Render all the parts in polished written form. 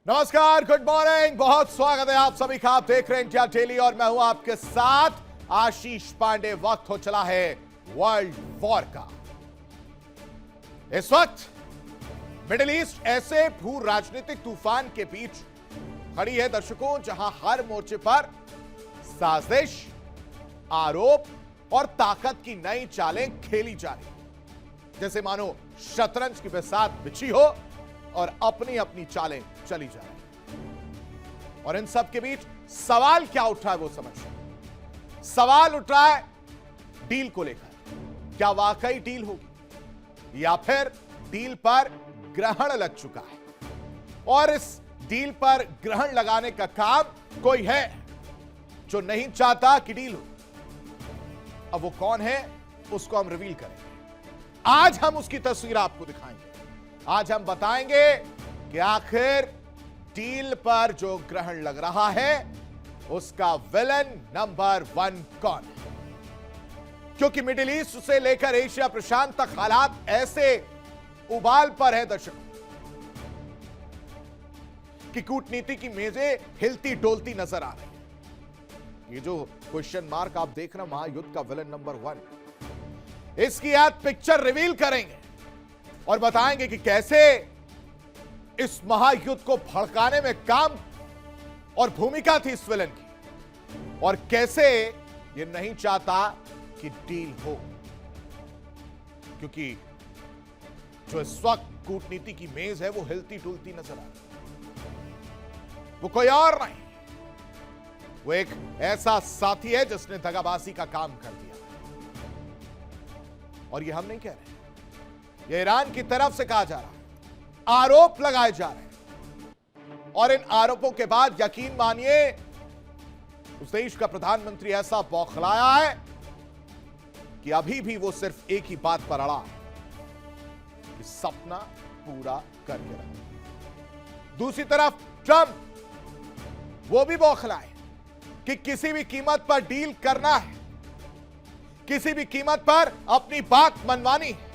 नमस्कार, good morning, बहुत स्वागत है आप सभी का। आप देख रहे हैं इंडिया डेली और मैं हूं आपके साथ आशीष पांडे। वक्त हो चला है वर्ल्ड वॉर का। इस वक्त मिडिल ईस्ट ऐसे भू राजनीतिक तूफान के बीच खड़ी है दर्शकों, जहां हर मोर्चे पर साजिश, आरोप और ताकत की नई चालें खेली जा रही, जैसे मानो शतरंज की बिसात बिछी हो और अपनी अपनी चालें चली जा रही। और इन सब के बीच सवाल क्या उठ रहा है वो समझिए। सवाल उठ रहा है डील को लेकर। क्या वाकई डील होगी या फिर डील पर ग्रहण लग चुका है? और इस डील पर ग्रहण लगाने का काम कोई है जो नहीं चाहता कि डील हो। अब वो कौन है उसको हम रिवील करेंगे। आज हम उसकी तस्वीर आपको दिखाएंगे। आज हम बताएंगे कि आखिर डील पर जो ग्रहण लग रहा है उसका विलन नंबर 1 कौन है। क्योंकि मिडिल ईस्ट से लेकर एशिया प्रशांत तक हालात ऐसे उबाल पर है दर्शकों कि कूटनीति की मेजें हिलती डोलती नजर आ रही है। ये जो क्वेश्चन मार्क आप देख रहे हैं, महायुद्ध का विलन नंबर 1, इसकी आज पिक्चर रिवील करेंगे और बताएंगे कि कैसे इस महायुद्ध को भड़काने में काम और भूमिका थी इस विलन की, और कैसे ये नहीं चाहता कि डील हो। क्योंकि जो इस वक्त कूटनीति की मेज है वो हिलती डुलती नजर आ रही है। वो कोई और नहीं, वो एक ऐसा साथी है जिसने दगाबाजी का काम कर दिया। और ये हम नहीं कह रहे, ये ईरान की तरफ से कहा जा रहा है, आरोप लगाए जा रहे हैं। और इन आरोपों के बाद यकीन मानिए उस देश का प्रधानमंत्री ऐसा बौखलाया है कि अभी भी वो सिर्फ एक ही बात पर अड़ा है कि सपना पूरा करके रहे। दूसरी तरफ ट्रंप, वो भी बौखलाए कि किसी भी कीमत पर डील करना है, किसी भी कीमत पर अपनी बात मनवानी है,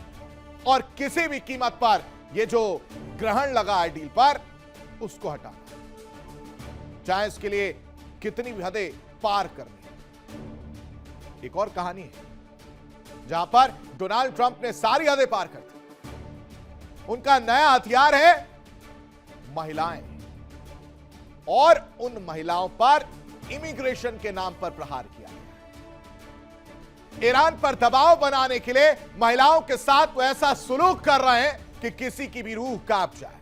और किसी भी कीमत पर ये जो ग्रहण लगा है डील पर उसको हटाना, चाहे इसके लिए कितनी भी हदें पार करनी। एक और कहानी है जहां पर डोनाल्ड ट्रंप ने सारी हदें पार कर दी। उनका नया हथियार है महिलाएं, और उन महिलाओं पर इमिग्रेशन के नाम पर प्रहार किया गया। ईरान पर दबाव बनाने के लिए महिलाओं के साथ वो ऐसा सुलूक कर रहे हैं कि किसी की भी रूह कांप जाए।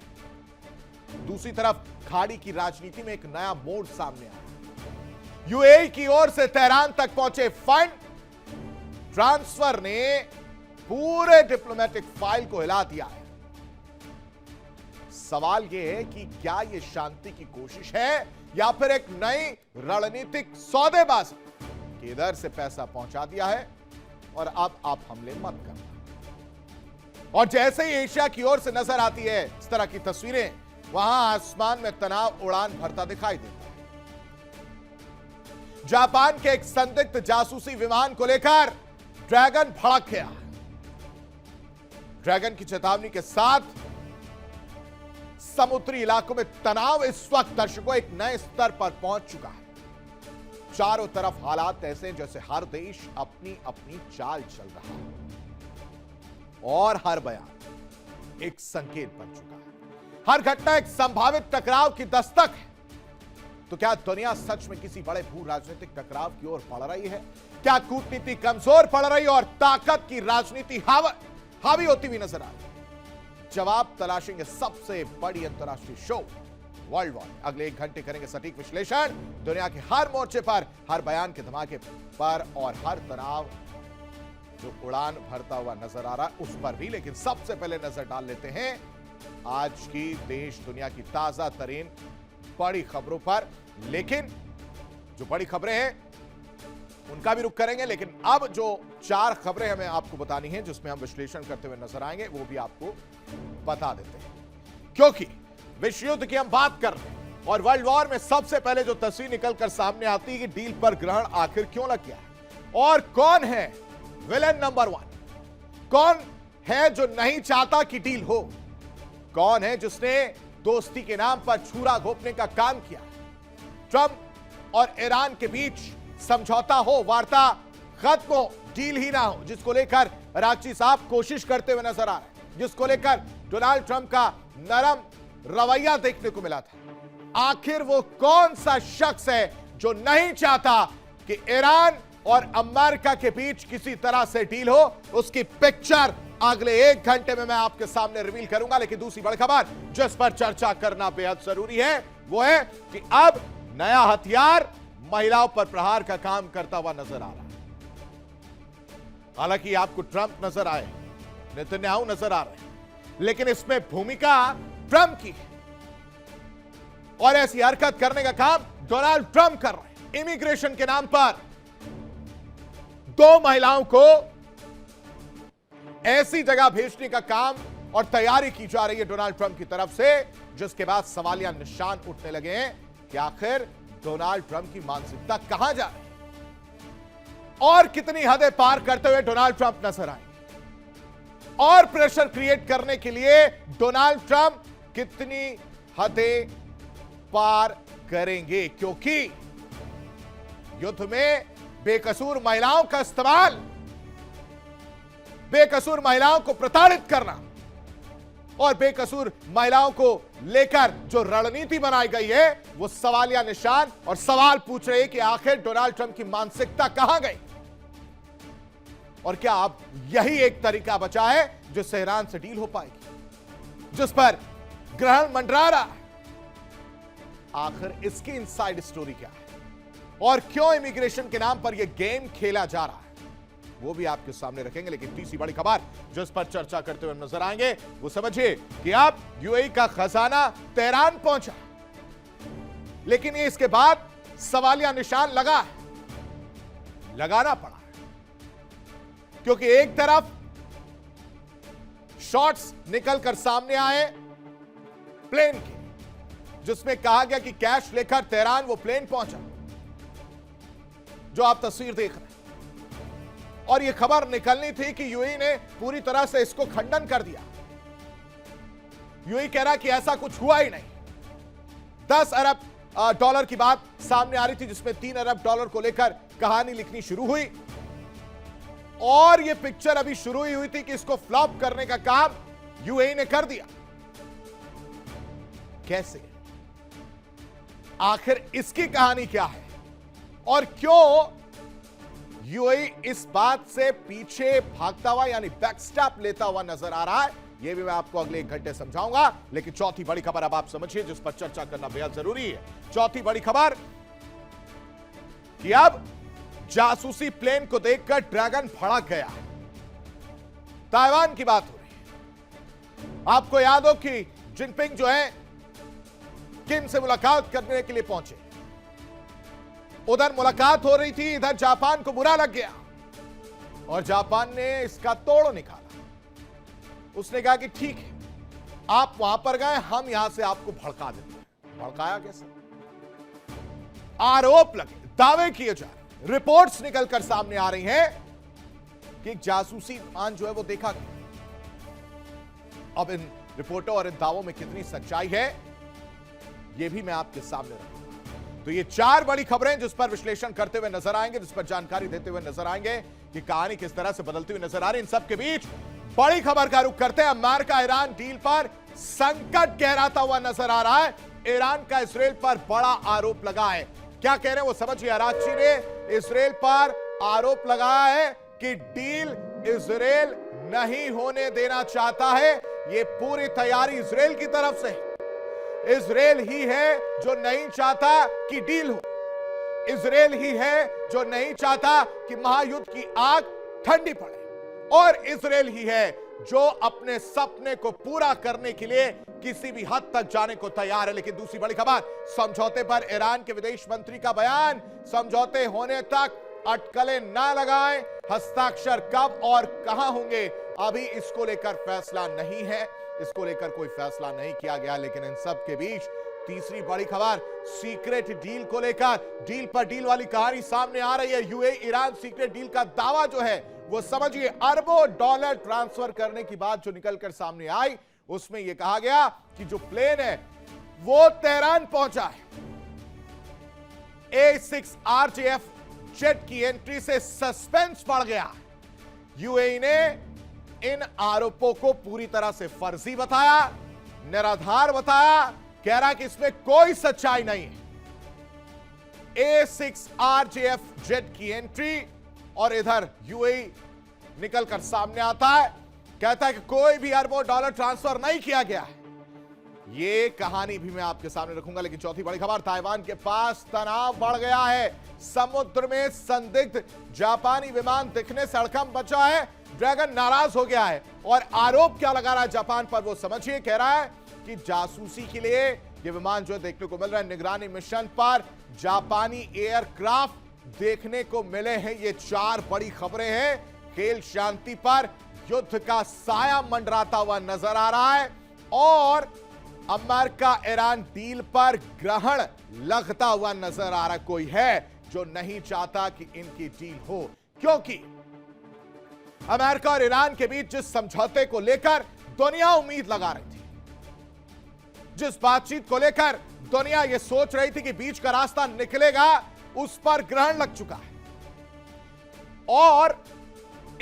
दूसरी तरफ खाड़ी की राजनीति में एक नया मोड़ सामने आया। यूएई की ओर से तेहरान तक पहुंचे फंड ट्रांसफर ने पूरे डिप्लोमेटिक फाइल को हिला दिया है। सवाल यह है कि क्या यह शांति की कोशिश है या फिर एक नई रणनीतिक सौदेबाजी कि इधर से पैसा पहुंचा दिया है और अब आप हमले मत करना। और जैसे ही एशिया की ओर से नजर आती है इस तरह की तस्वीरें, वहां आसमान में तनाव उड़ान भरता दिखाई देता है। जापान के एक संदिग्ध जासूसी विमान को लेकर ड्रैगन भड़क गया। ड्रैगन की चेतावनी के साथ समुद्री इलाकों में तनाव इस वक्त दर्शकों एक नए स्तर पर पहुंच चुका है। चारों तरफ हालात ऐसे हैं जैसे हर देश अपनी अपनी चाल चल रहा है, और हर बयान एक संकेत बन चुका है। हर घटना एक संभावित टकराव की दस्तक है। तो क्या दुनिया सच में किसी बड़े भू राजनीतिक टकराव की ओर बढ़ रही है? क्या कूटनीति कमजोर पड़ रही है और ताकत की राजनीति हावी होती हुई नजर आ रही है? जवाब तलाशेंगे सबसे बड़ी अंतर्राष्ट्रीय शो वर्ल्ड वॉर। अगले 1 घंटे करेंगे सटीक विश्लेषण दुनिया के हर मोर्चे पर, हर बयान के धमाके पर, और हर तनाव जो उड़ान भरता हुआ नजर आ रहा है उस पर भी। लेकिन सबसे पहले नजर डाल लेते हैं आज की देश दुनिया की ताजा तरीन बड़ी खबरों पर। लेकिन जो बड़ी खबरें हैं उनका भी रुख करेंगे, लेकिन अब जो 4 खबरें हमें आपको बतानी है जिसमें हम विश्लेषण करते हुए नजर आएंगे वो भी आपको बता देते हैं। क्योंकि विश्व युद्ध की हम बात कर रहे हैं और वर्ल्ड वॉर में सबसे पहले जो तस्वीर निकलकर सामने आती है कि डील पर ग्रहण आखिर क्यों लग गया और कौन है विलेन नंबर 1। कौन है जो नहीं चाहता कि डील हो? कौन है जिसने दोस्ती के नाम पर छुरा घोंपने का काम किया। ट्रंप और ईरान के बीच समझौता हो, वार्ता खत्म हो, डील ही ना हो, जिसको लेकर रांची साहब कोशिश करते हुए नजर आ रहे हैं, जिसको लेकर डोनाल्ड ट्रंप का नरम रवैया देखने को मिला था। आखिर वो कौन सा शख्स है जो नहीं चाहता कि ईरान और अमेरिका के बीच किसी तरह से डील हो? उसकी पिक्चर अगले 1 घंटे में मैं आपके सामने रिवील करूंगा। लेकिन दूसरी बड़ी खबर जिस पर चर्चा करना बेहद जरूरी है वो है कि अब नया हथियार महिलाओं पर प्रहार का काम करता हुआ नजर आ रहा है। हालांकि आपको ट्रंप नजर आए, नेतन्याहू नजर आ रहे हैं, लेकिन इसमें भूमिका ट्रंप की है और ऐसी हरकत करने का काम डोनाल्ड ट्रंप कर रहे हैं। इमिग्रेशन के नाम पर 2 महिलाओं को ऐसी जगह भेजने का काम और तैयारी की जा रही है डोनाल्ड ट्रंप की तरफ से, जिसके बाद सवालिया निशान उठने लगे हैं कि आखिर डोनाल्ड ट्रंप की मानसिकता कहां जा रही है और कितनी हदें पार करते हुए डोनाल्ड ट्रंप नजर आए और प्रेशर क्रिएट करने के लिए डोनाल्ड ट्रंप कितनी हदें पार करेंगे, क्योंकि युद्ध में बेकसूर महिलाओं का इस्तेमाल, बेकसूर महिलाओं को प्रताड़ित करना और बेकसूर महिलाओं को लेकर जो रणनीति बनाई गई है वो सवालिया निशान और सवाल पूछ रहे हैं कि आखिर डोनाल्ड ट्रंप की मानसिकता कहां गई और क्या अब यही एक तरीका बचा है जिससे ईरान से डील हो पाएगी, जिस पर ग्रहण मंडरा रहा है। आखिर इसकी इनसाइड स्टोरी क्या है और क्यों इमिग्रेशन के नाम पर यह गेम खेला जा रहा है वो भी आपके सामने रखेंगे। लेकिन तीसरी बड़ी खबर जिस पर चर्चा करते हुए नजर आएंगे वो समझिए कि अब यूएई का खजाना तेहरान पहुंचा, लेकिन ये इसके बाद सवालिया निशान लगाना पड़ा, क्योंकि एक तरफ शॉट्स निकलकर सामने आए प्लेन के, जिसमें कहा गया कि कैश लेकर तेहरान वो प्लेन पहुंचा जो आप तस्वीर देख रहे हैं, और यह खबर निकलनी थी कि यूएई ने पूरी तरह से इसको खंडन कर दिया। यूएई कह रहा कि ऐसा कुछ हुआ ही नहीं। 10 अरब डॉलर की बात सामने आ रही थी, जिसमें 3 अरब डॉलर को लेकर कहानी लिखनी शुरू हुई और यह पिक्चर अभी शुरू ही हुई थी कि इसको फ्लॉप करने का काम यूएई ने कर दिया। कैसे? आखिर इसकी कहानी क्या है और क्यों यूएई इस बात से पीछे भागता हुआ यानी बैकस्टैप लेता हुआ नजर आ रहा है, यह भी मैं आपको अगले 1 घंटे समझाऊंगा। लेकिन चौथी बड़ी खबर अब आप समझिए जिस पर चर्चा करना बेहद जरूरी है। चौथी बड़ी खबर कि अब जासूसी प्लेन को देखकर ड्रैगन भड़क गया। ताइवान की बात हो रही है। आपको याद हो कि जिनपिंग जो है किम से मुलाकात करने के लिए पहुंचे, उधर मुलाकात हो रही थी, इधर जापान को बुरा लग गया और जापान ने इसका तोड़ निकाला। उसने कहा कि ठीक है, आप वहां पर गए, हम यहां से आपको भड़का देते हैं। भड़काया कैसे? आरोप लगे, दावे किए जा रहे, रिपोर्ट्स निकलकर सामने आ रही हैं कि जासूसी विमान जो है वो देखा गया। अब इन रिपोर्टों और इन दावों में कितनी सच्चाई है ये भी मैं आपके सामने रखूंगा। तो ये 4 बड़ी खबरें जिस पर विश्लेषण करते हुए नजर आएंगे, जिस पर जानकारी देते हुए नजर आएंगे कि कहानी किस तरह से बदलती हुई नजर आ रही है। इन सब के बीच बड़ी खबर का रुख करते हैं। अमेरिका ईरान डील पर संकट गहराता हुआ नजर आ रहा है। ईरान का इजराइल पर बड़ा आरोप लगा है। क्या कह रहे हैं वो समझिए। कराची ने इजराइल पर आरोप लगाया है कि डील इजराइल नहीं होने देना चाहता है। यह पूरी तैयारी इजराइल की तरफ से है। इजराइल ही है जो नहीं चाहता कि डील हो। इजराइल ही है जो नहीं चाहता कि महायुद्ध की आग ठंडी पड़े और इजराइल ही है जो अपने सपने को पूरा करने के लिए किसी भी हद तक जाने को तैयार है। लेकिन दूसरी बड़ी खबर, समझौते पर ईरान के विदेश मंत्री का बयान, समझौते होने तक अटकलें ना लगाएं, हस्ताक्षर कब और कहां होंगे अभी इसको लेकर फैसला नहीं है। इसको लेकर कोई फैसला नहीं किया गया। लेकिन इन सब के बीच तीसरी बड़ी खबर, सीक्रेट डील को लेकर, डील पर डील वाली कहानी सामने आ रही है। यूएई ईरान सीक्रेट डील का दावा जो है वो समझिए अरबों डॉलर ट्रांसफर करने की बात जो निकलकर सामने आई, उसमें यह कहा गया कि जो प्लेन है वो तेहरान पहुंचा है। A6RJF जेट की एंट्री से सस्पेंस बढ़ गया। यूएई ने इन आरोपों को पूरी तरह से फर्जी बताया, निराधार बताया, कह रहा कि इसमें कोई सच्चाई नहीं है। A6RJF जेट की एंट्री और इधर यूएई निकलकर सामने आता है, कहता है कि कोई भी अरबों डॉलर ट्रांसफर नहीं किया गया है। ये कहानी भी मैं आपके सामने रखूंगा, लेकिन चौथी बड़ी खबर, ताइवान के पास तनाव बढ़ गया है। समुद्र में संदिग्ध जापानी विमान दिखने से हड़कंप मचा है। ड्रैगन नाराज हो गया है और आरोप क्या लगा रहा है जापान पर, वो समझिए। कह रहा है कि जासूसी के लिए ये विमान जो देखने को मिल रहा है, निगरानी मिशन पर जापानी एयरक्राफ्ट देखने को मिले हैं। ये 4 बड़ी खबरें हैं। खेल शांति पर युद्ध का साया मंडराता हुआ नजर आ रहा है और अमेरिका ईरान डील पर ग्रहण लगता हुआ नजर आ रहा। कोई है जो नहीं चाहता कि इनकी डील हो, क्योंकि अमेरिका और ईरान के बीच जिस समझौते को लेकर दुनिया उम्मीद लगा रही थी, जिस बातचीत को लेकर दुनिया यह सोच रही थी कि बीच का रास्ता निकलेगा, उस पर ग्रहण लग चुका है। और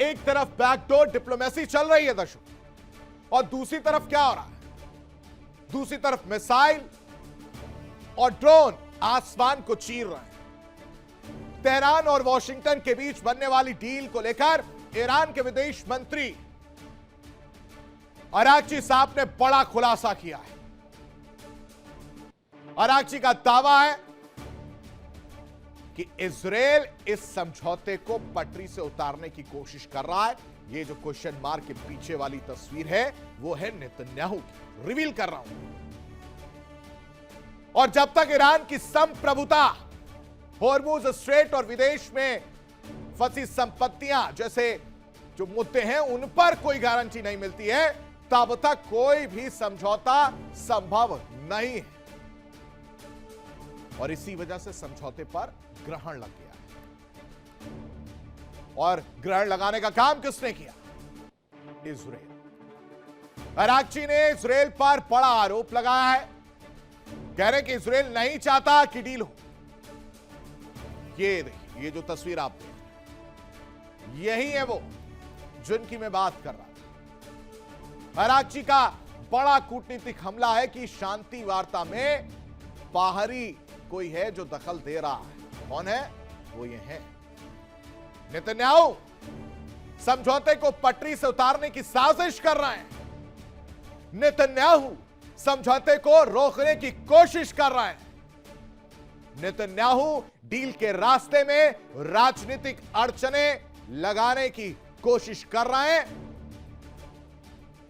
एक तरफ बैकडोर डिप्लोमेसी चल रही है दर्शकों, और दूसरी तरफ क्या हो रहा है? दूसरी तरफ मिसाइल और ड्रोन आसमान को चीर रहे हैं। तेहरान और वॉशिंगटन के बीच बनने वाली डील को लेकर ईरान के विदेश मंत्री अरागची साहब ने बड़ा खुलासा किया है। अरागची का दावा है कि इजराइल इस समझौते को पटरी से उतारने की कोशिश कर रहा है। ये जो क्वेश्चन मार्क के पीछे वाली तस्वीर है, वो है नेतन्याहू की। रिवील कर रहा हूं। और जब तक ईरान की संप्रभुता, हॉर्मुज स्ट्रेट और विदेश में फंसी संपत्तियां जैसे जो मुद्दे हैं, उन पर कोई गारंटी नहीं मिलती है, तब तक कोई भी समझौता संभव नहीं है। और इसी वजह से समझौते पर ग्रहण लग गया। और ग्रहण लगाने का काम किसने किया? इजराइल। अरागची ने इजराइल पर बड़ा आरोप लगाया है। कह रहे कि इजराइल नहीं चाहता कि डील हो। ये देखिए, ये जो तस्वीर आप देख रहे हैं, यही है वो जिनकी मैं बात कर रहा था। अरागची का बड़ा कूटनीतिक हमला है कि शांति वार्ता में बाहरी कोई है जो दखल दे रहा है। कौन है वो? ये है नेतन्याहू। समझौते को पटरी से उतारने की साजिश कर रहे हैं। नेतन्याहू समझौते को रोकने की कोशिश कर रहा है। नेतन्याहू डील के रास्ते में राजनीतिक अड़चने लगाने की कोशिश कर रहे हैं।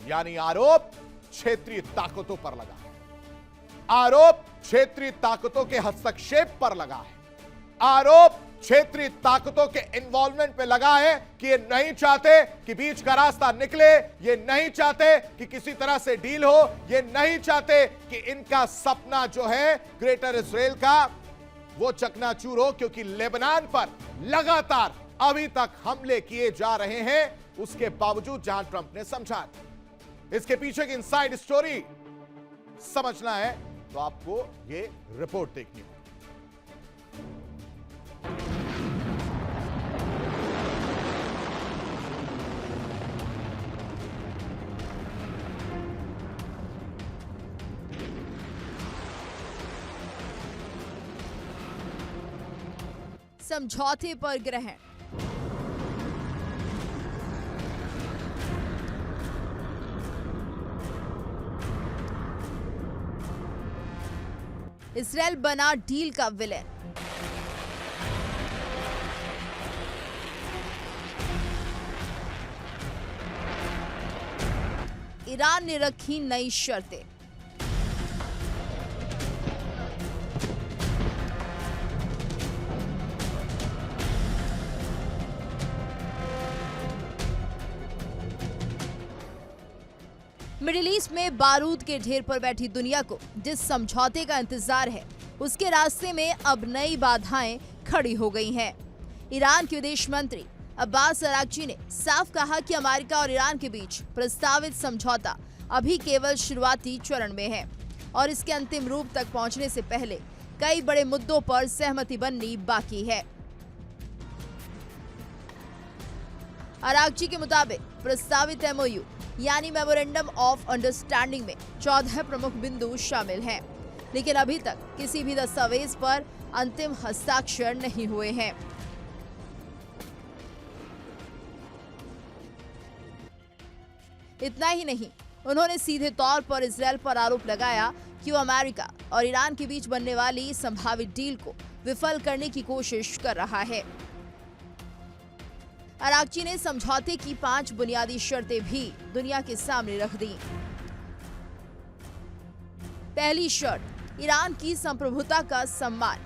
यानी आरोप क्षेत्रीय ताकतों पर लगा है। आरोप क्षेत्रीय ताकतों के हस्तक्षेप पर लगा है। आरोप क्षेत्रीय ताकतों के इन्वॉल्वमेंट पे लगा है कि ये नहीं चाहते कि बीच का रास्ता निकले, ये नहीं चाहते कि किसी तरह से डील हो, ये नहीं चाहते कि इनका सपना जो है ग्रेटर इजराइल का, वो चकनाचूर हो। क्योंकि लेबनान पर लगातार अभी तक हमले किए जा रहे हैं, उसके बावजूद जहां ट्रंप ने समझा। इसके पीछे की इनसाइड स्टोरी समझना है तो आपको ये रिपोर्ट देखनी होगी। समझौते पर ग्रहण। इजराइल बना डील का विलेन। ईरान ने रखी नई शर्तें। मिडिल ईस्ट में बारूद के ढेर पर बैठी दुनिया को जिस समझौते का इंतजार है, उसके रास्ते में अब नई बाधाएं खड़ी हो गई हैं। ईरान के विदेश मंत्री अब्बास अरागची ने साफ कहा कि अमेरिका और ईरान के बीच प्रस्तावित समझौता अभी केवल शुरुआती चरण में है और इसके अंतिम रूप तक पहुंचने से पहले कई बड़े मुद्दों पर सहमति बननी बाकी है। अरागची के मुताबिक प्रस्तावित एमओयू यानी मेमोरेंडम ऑफ अंडरस्टैंडिंग में 14 प्रमुख बिंदु शामिल हैं, लेकिन अभी तक किसी भी दस्तावेज पर अंतिम हस्ताक्षर नहीं हुए हैं। इतना ही नहीं, उन्होंने सीधे तौर पर इजरायल पर आरोप लगाया कि वो अमेरिका और ईरान के बीच बनने वाली संभावित डील को विफल करने की कोशिश कर रहा है। अरागची ने समझौते की 5 बुनियादी शर्तें भी दुनिया के सामने रख दी। पहली शर्त, ईरान की संप्रभुता का सम्मान।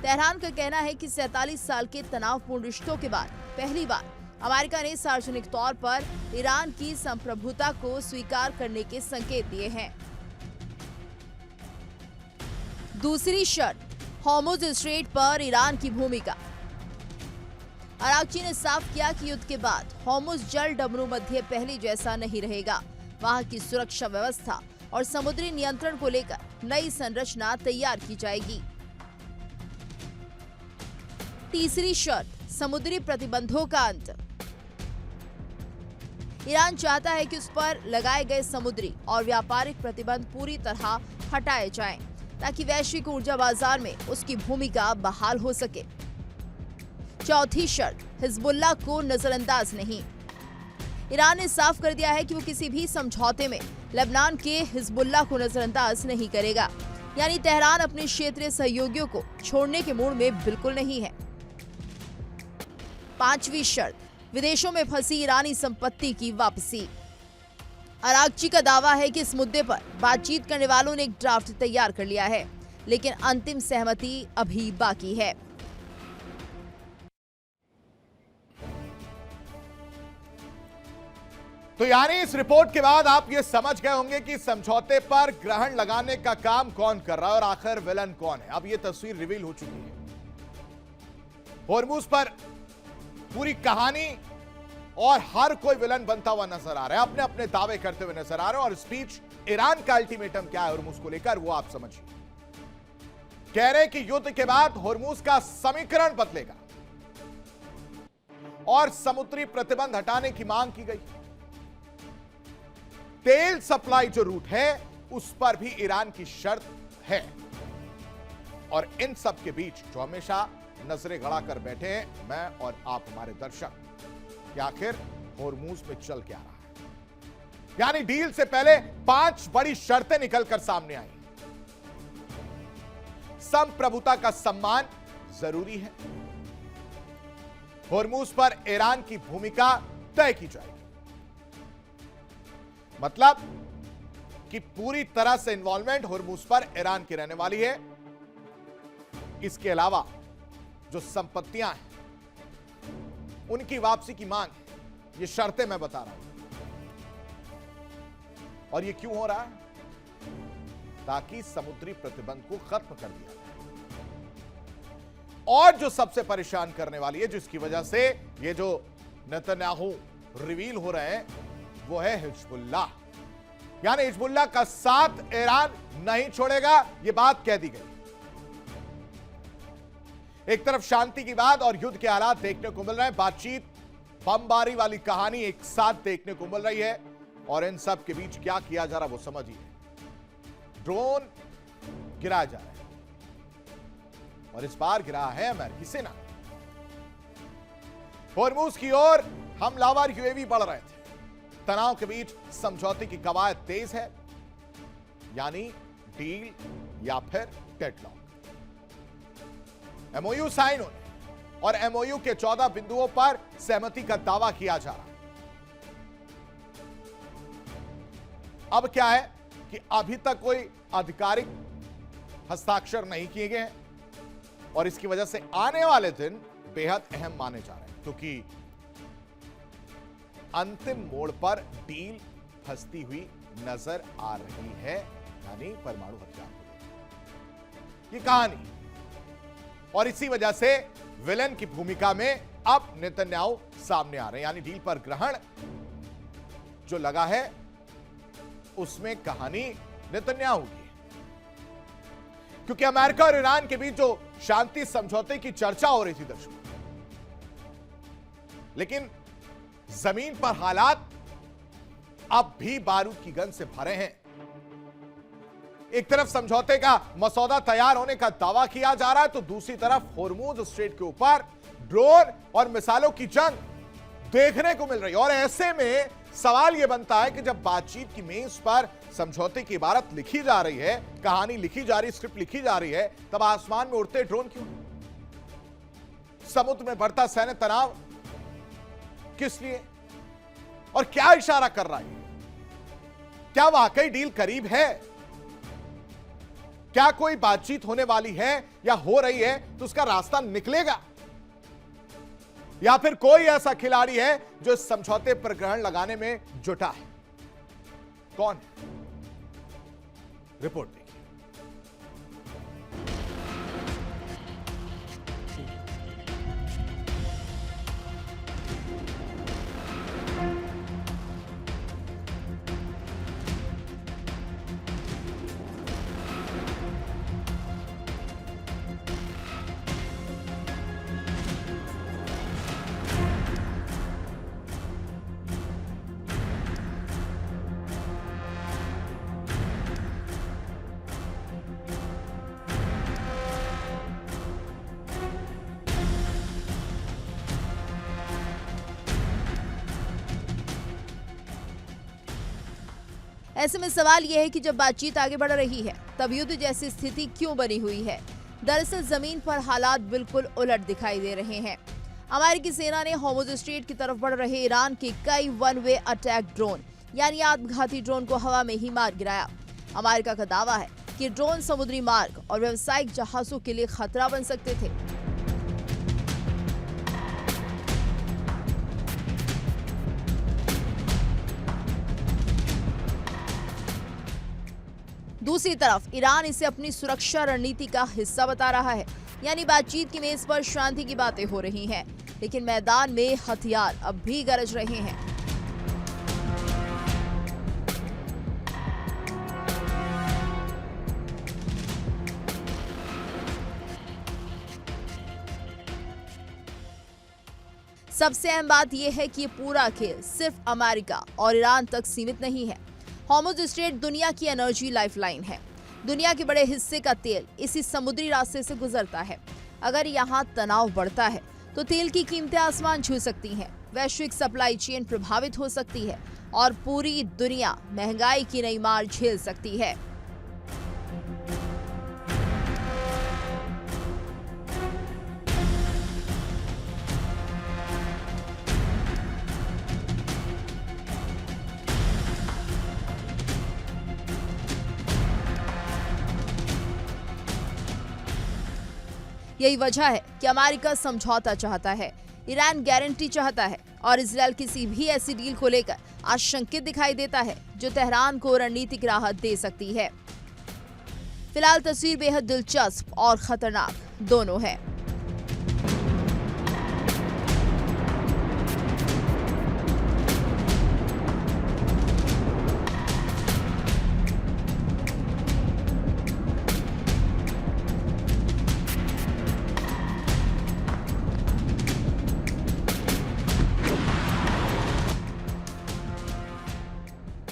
तेहरान का कहना है कि 47 साल के तनावपूर्ण रिश्तों के बाद पहली बार अमेरिका ने सार्वजनिक तौर पर ईरान की संप्रभुता को स्वीकार करने के संकेत दिए हैं। दूसरी शर्त, हॉर्मुज स्ट्रेट पर ईरान की भूमिका। अरागची ने साफ किया कि युद्ध के बाद हॉर्मुज जल डमरू मध्य पहले जैसा नहीं रहेगा। वहां की सुरक्षा व्यवस्था और समुद्री नियंत्रण को लेकर नई संरचना तैयार की जाएगी। तीसरी शर्त, समुद्री प्रतिबंधों का अंत। ईरान चाहता है कि उस पर लगाए गए समुद्री और व्यापारिक प्रतिबंध पूरी तरह हटाए जाएं, ताकि वैश्विक ऊर्जा बाजार में उसकी भूमिका बहाल हो सके। चौथी शर्त, हिजबुल्लाह को नजरअंदाज नहीं। ईरान ने साफ कर दिया है कि वो किसी भी समझौते में लेबनान के हिजबुल्लाह को नजरअंदाज नहीं करेगा, यानी तेहरान अपने क्षेत्रीय सहयोगियों को छोड़ने के मूड में बिल्कुल नहीं है। पांचवी शर्त, विदेशों में फंसी ईरानी संपत्ति की वापसी। अरागची का दावा है कि इस मुद्दे पर बातचीत करने वालों ने एक ड्राफ्ट तैयार कर लिया है, लेकिन अंतिम सहमति अभी बाकी है। तो यानी इस रिपोर्ट के बाद आप ये समझ गए होंगे कि समझौते पर ग्रहण लगाने का काम कौन कर रहा है और आखिर विलन कौन है। अब ये तस्वीर रिवील हो चुकी है। हॉर्मुज पर पूरी कहानी और हर कोई विलन बनता हुआ नजर आ रहा है, अपने अपने दावे करते हुए नजर आ रहे हैं। और स्पीच ईरान का अल्टीमेटम क्या है हॉर्मुज को लेकर, वो आप समझिए। कह रहे कि युद्ध के बाद हॉर्मुज का समीकरण बदलेगा और समुद्री प्रतिबंध हटाने की मांग की गई। तेल सप्लाई जो रूट है उस पर भी ईरान की शर्त है। और इन सब के बीच जो हमेशा नजरें गड़ा कर बैठे हैं मैं और आप हमारे दर्शक, कि आखिर हॉर्मुज में चल क्या रहा है। यानी डील से पहले 5 बड़ी शर्तें निकलकर सामने आई। संप्रभुता का सम्मान जरूरी है। हॉर्मुज पर ईरान की भूमिका तय की जाएगी, मतलब कि पूरी तरह से इन्वॉल्वमेंट हॉर्मुज पर ईरान की रहने वाली है। इसके अलावा जो संपत्तियां हैं उनकी वापसी की मांग है। ये शर्तें मैं बता रहा हूं। और ये क्यों हो रहा है? ताकि समुद्री प्रतिबंध को खत्म कर दिया जाए। और जो सबसे परेशान करने वाली है, जिसकी वजह से ये जो नेतन्याहू रिवील हो रहे हैं, वो है हिजबुल्लाह। यानी हिजबुल्लाह का साथ ईरान नहीं छोड़ेगा, ये बात कह दी गई। एक तरफ शांति की बात और युद्ध के हालात देखने को मिल रहे हैं, बातचीत, बमबारी वाली कहानी एक साथ देखने को मिल रही है। और इन सब के बीच क्या किया जा रहा है वो समझिए। ड्रोन गिराया जा रहा है और इस बार गिरा है अमेरिकी सेना। हॉर्मुज की ओर हमलावर यूएवी बढ़ रहे थे। तनाव के बीच समझौते की कवायद तेज है, यानी डील या फिर डेडलॉक। एमओयू साइन होने और एमओयू के 14 बिंदुओं पर सहमति का दावा किया जा रहा है। अब क्या है कि अभी तक कोई आधिकारिक हस्ताक्षर नहीं किए गए हैं और इसकी वजह से आने वाले दिन बेहद अहम माने जा रहे हैं, क्योंकि अंतिम मोड़ पर डील फंसती हुई नजर आ रही है, यानी परमाणु हथियार को लेकर ये कहानी। और इसी वजह से विलेन की भूमिका में अब नेतन्याहू सामने आ रहे हैं, यानी डील पर ग्रहण जो लगा है उसमें कहानी नेतन्याहू की है। क्योंकि अमेरिका और ईरान के बीच जो शांति समझौते की चर्चा हो रही थी दर्शकों, लेकिन जमीन पर हालात अब भी बारूद की गंध से भरे हैं। एक तरफ समझौते का मसौदा तैयार होने का दावा किया जा रहा है, तो दूसरी तरफ होर्मुज स्ट्रेट के ऊपर ड्रोन और मिसाइलों की जंग देखने को मिल रही है। और ऐसे में सवाल यह बनता है कि जब बातचीत की मेज पर समझौते की इबारत लिखी जा रही है, कहानी लिखी जा रही, स्क्रिप्ट लिखी जा रही है, तब आसमान में उड़ते ड्रोन क्यों? समुद्र में बढ़ता सैन्य तनाव किस लिए? और क्या इशारा कर रहा है? क्या वाकई डील करीब है? क्या कोई बातचीत होने वाली है या हो रही है तो उसका रास्ता निकलेगा, या फिर कोई ऐसा खिलाड़ी है जो इस समझौते पर ग्रहण लगाने में जुटा है? कौन है? रिपोर्ट देखिए। ऐसे में सवाल यह है कि जब बातचीत आगे बढ़ रही है तब युद्ध जैसी स्थिति क्यों बनी हुई है? दरअसल जमीन पर हालात बिल्कुल उलट दिखाई दे रहे हैं। अमेरिकी सेना ने होर्मुज स्ट्रेट की तरफ बढ़ रहे ईरान के कई वन वे अटैक ड्रोन यानी आत्मघाती ड्रोन को हवा में ही मार गिराया। अमेरिका का दावा है कि ड्रोन समुद्री मार्ग और व्यावसायिक जहाजों के लिए खतरा बन सकते थे। दूसरी तरफ ईरान इसे अपनी सुरक्षा रणनीति का हिस्सा बता रहा है, यानी बातचीत की मेज पर शांति की बातें हो रही हैं, लेकिन मैदान में हथियार अब भी गरज रहे हैं। सबसे अहम बात यह है कि ये पूरा खेल सिर्फ अमेरिका और ईरान तक सीमित नहीं है। होर्मुज स्ट्रेट दुनिया की एनर्जी लाइफलाइन है। दुनिया के बड़े हिस्से का तेल इसी समुद्री रास्ते से गुजरता है। अगर यहाँ तनाव बढ़ता है तो तेल की कीमतें आसमान छू सकती हैं, वैश्विक सप्लाई चेन प्रभावित हो सकती है और पूरी दुनिया महंगाई की नई मार झेल सकती है। यही वजह है कि अमेरिका समझौता चाहता है, ईरान गारंटी चाहता है और इजरायल किसी भी ऐसी डील को लेकर आशंकित दिखाई देता है जो तेहरान को रणनीतिक राहत दे सकती है। फिलहाल तस्वीर बेहद दिलचस्प और खतरनाक दोनों है।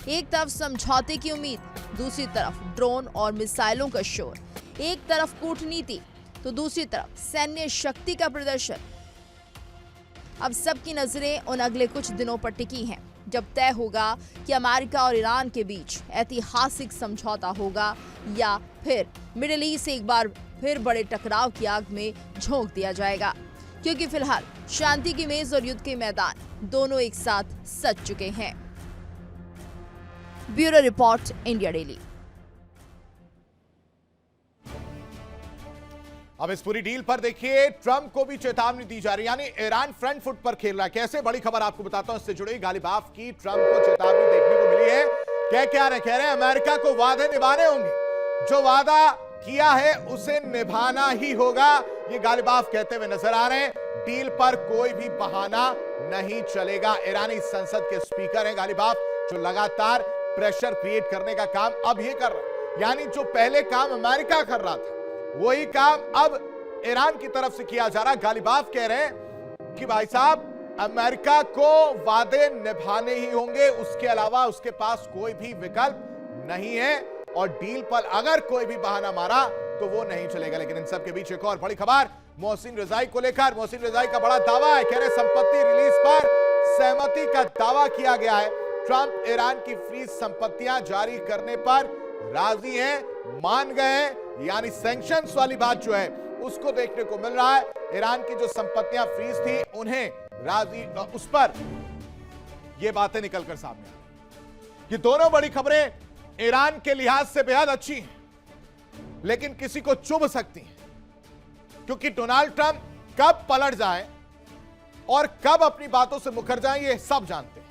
एक तरफ समझौते की उम्मीद, दूसरी तरफ ड्रोन और मिसाइलों का शोर। एक तरफ कूटनीति तो दूसरी तरफ सैन्य शक्ति का प्रदर्शन। अब सबकी नजरें उन अगले कुछ दिनों पर टिकी हैं जब तय होगा कि अमेरिका और ईरान के बीच ऐतिहासिक समझौता होगा या फिर मिडिल ईस्ट एक बार फिर बड़े टकराव की आग में झोंक दिया जाएगा। क्योंकि फिलहाल शांति की मेज और युद्ध के मैदान दोनों एक साथ सज चुके हैं। Bureau report, India daily. अब इस पूरी डील पर देखिए, ट्रंप को भी चेतावनी दी जा रही है, यानी ईरान फ्रंट फुट पर खेल रहा है। कैसे? बड़ी खबर आपको बताता हूं, इससे जुड़ी गालिबाफ की ट्रंप को चेतावनी देखने को मिली है। कह रहे हैं अमेरिका को वादे निभाने होंगे, जो वादा किया है उसे निभाना ही होगा, ये गालिबाफ कहते हुए नजर आ रहे हैं। डील पर कोई भी बहाना नहीं चलेगा। ईरानी संसद के स्पीकर हैं गालिबाफ, जो लगातार प्रेशर क्रिएट करने का काम अब ये कर रहा है। यानी जो पहले काम अमेरिका कर रहा था वही काम अब ईरान की तरफ से किया जा रहा है। गालिबाफ कह रहे हैं कि भाई साहब अमेरिका को वादे निभाने ही होंगे, उसके अलावा उसके पास कोई भी विकल्प नहीं है और डील पर अगर कोई भी बहाना मारा तो वो नहीं चलेगा। लेकिन इन सब के बीच एक और बड़ी खबर मोहसिन रजाई को लेकर। मोहसिन रजाई का बड़ा दावा है, कह रहे संपत्ति रिलीज पर सहमति का दावा किया गया है। ट्रंप ईरान की फ्रीज संपत्तियां जारी करने पर राजी हैं, मान गए हैं, यानी सैंक्शंस वाली बात जो है उसको देखने को मिल रहा है। ईरान की जो संपत्तियां फ्रीज थी उन्हें राजी, उस पर यह बातें निकलकर सामने आई। ये दोनों बड़ी खबरें ईरान के लिहाज से बेहद अच्छी हैं, लेकिन किसी को चुभ सकती हैं, क्योंकि डोनाल्ड ट्रंप कब पलट जाए और कब अपनी बातों से मुकर जाए ये सब जानते हैं।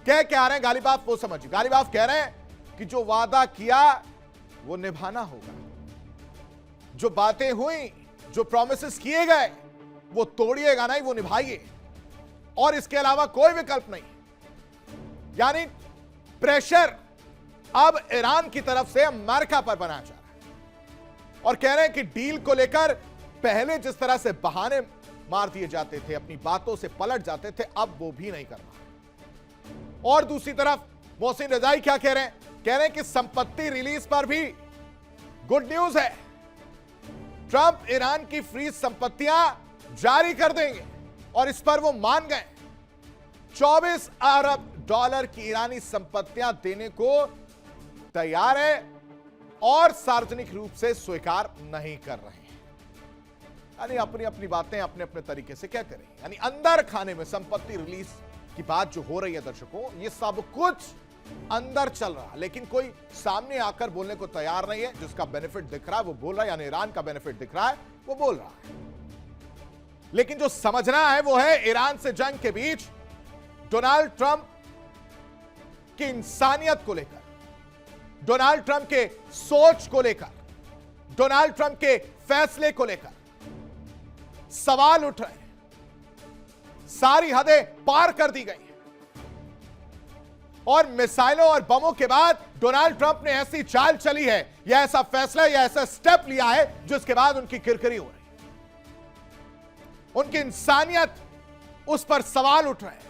कह क्या रहे हैं गालिबाफ वो समझिए। गालिबाफ कह रहे हैं कि जो वादा किया वो निभाना होगा, जो बातें हुई, जो प्रॉमिसेस किए गए वो तोड़िएगा नहीं, वो निभाइए, और इसके अलावा कोई विकल्प नहीं। यानी प्रेशर अब ईरान की तरफ से अमेरिका पर बनाया जा रहा है और कह रहे हैं कि डील को लेकर पहले जिस तरह से बहाने मार दिए जाते थे, अपनी बातों से पलट जाते थे, अब वो भी नहीं करना। और दूसरी तरफ मोहसिन रजाई क्या कह रहे हैं? कह रहे हैं कि संपत्ति रिलीज पर भी गुड न्यूज है। ट्रंप ईरान की फ्रीज संपत्तियां जारी कर देंगे और इस पर वो मान गए। 24 अरब डॉलर की ईरानी संपत्तियां देने को तैयार है और सार्वजनिक रूप से स्वीकार नहीं कर रहे हैं। यानी अपनी अपनी बातें अपने अपने तरीके से क्या करें, यानी अंदर खाने में संपत्ति रिलीज की बात जो हो रही है दर्शकों, ये सब कुछ अंदर चल रहा है, लेकिन कोई सामने आकर बोलने को तैयार नहीं है। जिसका बेनिफिट दिख रहा है वो बोल रहा है, यानी ईरान का बेनिफिट दिख रहा है वो बोल रहा है। लेकिन जो समझना है वो है ईरान से जंग के बीच डोनाल्ड ट्रंप की इंसानियत को लेकर, डोनाल्ड ट्रंप के सोच को लेकर, डोनाल्ड ट्रंप के फैसले को लेकर सवाल उठ रहे हैं। सारी हदें पार कर दी गई और मिसाइलों और बमों के बाद डोनाल्ड ट्रंप ने ऐसी चाल चली है या ऐसा फैसला या ऐसा स्टेप लिया है जिसके बाद उनकी किरकिरी हो रही है, उनकी इंसानियत उस पर सवाल उठ रहे हैं।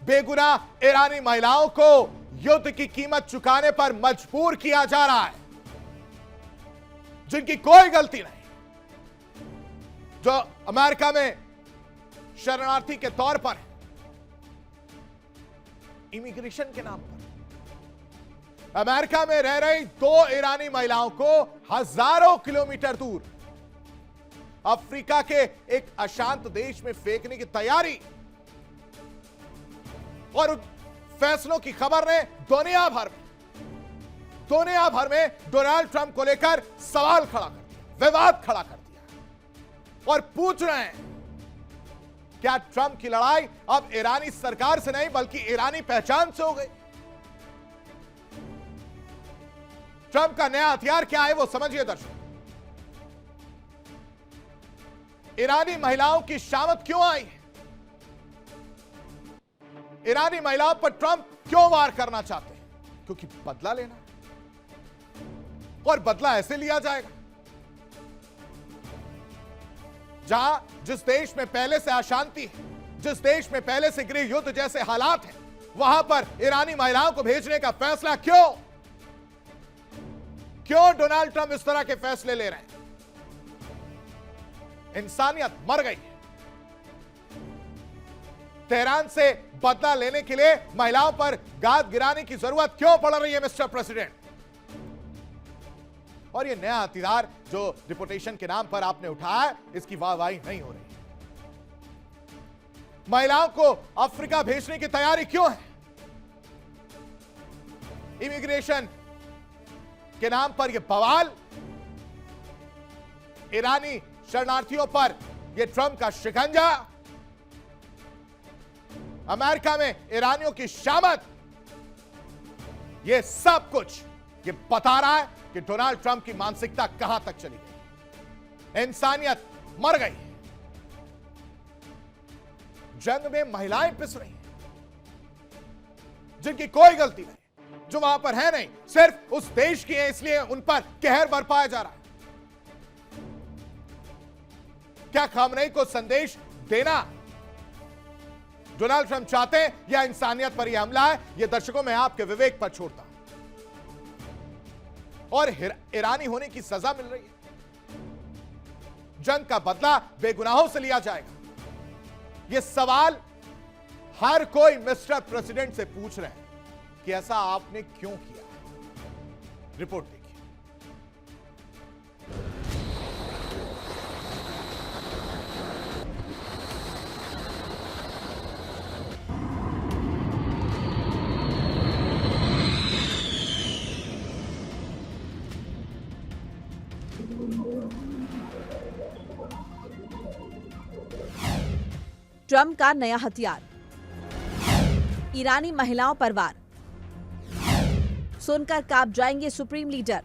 बेगुनाह ईरानी महिलाओं को युद्ध की कीमत चुकाने पर मजबूर किया जा रहा है, जिनकी कोई गलती नहीं, जो अमेरिका में शरणार्थी के तौर पर है, इमिग्रेशन के नाम पर अमेरिका में रह रही 2 ईरानी महिलाओं को हजारों किलोमीटर दूर अफ्रीका के एक अशांत देश में फेंकने की तैयारी, और फैसलों की खबर ने दुनिया भर में डोनाल्ड ट्रंप को लेकर सवाल खड़ा कर दिया, विवाद खड़ा कर दिया और पूछ रहे हैं क्या ट्रंप की लड़ाई अब ईरानी सरकार से नहीं बल्कि ईरानी पहचान से हो गई? ट्रंप का नया हथियार क्या है वो समझिए दर्शक। ईरानी महिलाओं की शामत क्यों आई है? ईरानी महिलाओं पर ट्रंप क्यों वार करना चाहते हैं? क्योंकि बदला लेना है और बदला ऐसे लिया जाएगा जहां जिस देश में पहले से अशांति है, जिस देश में पहले से गृह युद्ध जैसे हालात हैं, वहां पर ईरानी महिलाओं को भेजने का फैसला क्यों डोनाल्ड ट्रंप इस तरह के फैसले ले रहे हैं? इंसानियत मर गई है। तेहरान से बदला लेने के लिए महिलाओं पर गाद गिराने की जरूरत क्यों पड़ रही है मिस्टर प्रेसिडेंट? और ये नया हथियार जो डिपोटेशन के नाम पर आपने उठाया, इसकी वाहवाही नहीं हो रही। महिलाओं को अफ्रीका भेजने की तैयारी क्यों है? इमिग्रेशन के नाम पर यह बवाल, ईरानी शरणार्थियों पर यह ट्रंप का शिकंजा, अमेरिका में ईरानियों की शामत, यह सब कुछ ये बता रहा है कि डोनाल्ड ट्रंप की मानसिकता कहां तक चली गई। इंसानियत मर गई। जंग में महिलाएं पिस रही हैं, जिनकी कोई गलती नहीं, जो वहां पर है नहीं, सिर्फ उस देश की है, इसलिए उन पर कहर बरपाया जा रहा है। क्या खामनेई को संदेश देना डोनाल्ड ट्रंप चाहते हैं या इंसानियत पर यह हमला है? यह दर्शकों में आपके विवेक पर छोड़ता और ईरानी होने की सजा मिल रही है। जंग का बदला बेगुनाहों से लिया जाएगा। यह सवाल हर कोई मिस्टर प्रेसिडेंट से पूछ रहे हैं कि ऐसा आपने क्यों किया। रिपोर्ट देखिए। ट्रंप का नया हथियार, ईरानी महिलाओं पर वार, सुनकर कांप जाएंगे सुप्रीम लीडर।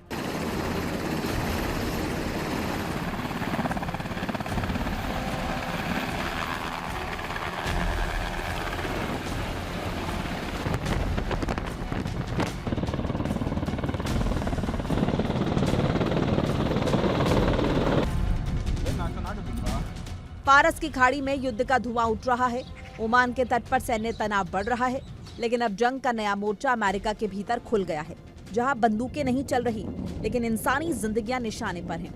फारस की खाड़ी में युद्ध का धुआं उठ रहा है। ओमान के तट पर सैन्य तनाव बढ़ रहा है, लेकिन अब जंग का नया मोर्चा अमेरिका के भीतर खुल गया है, जहां बंदूकें नहीं चल रही, लेकिन इंसानी जिंदगियां निशाने पर हैं।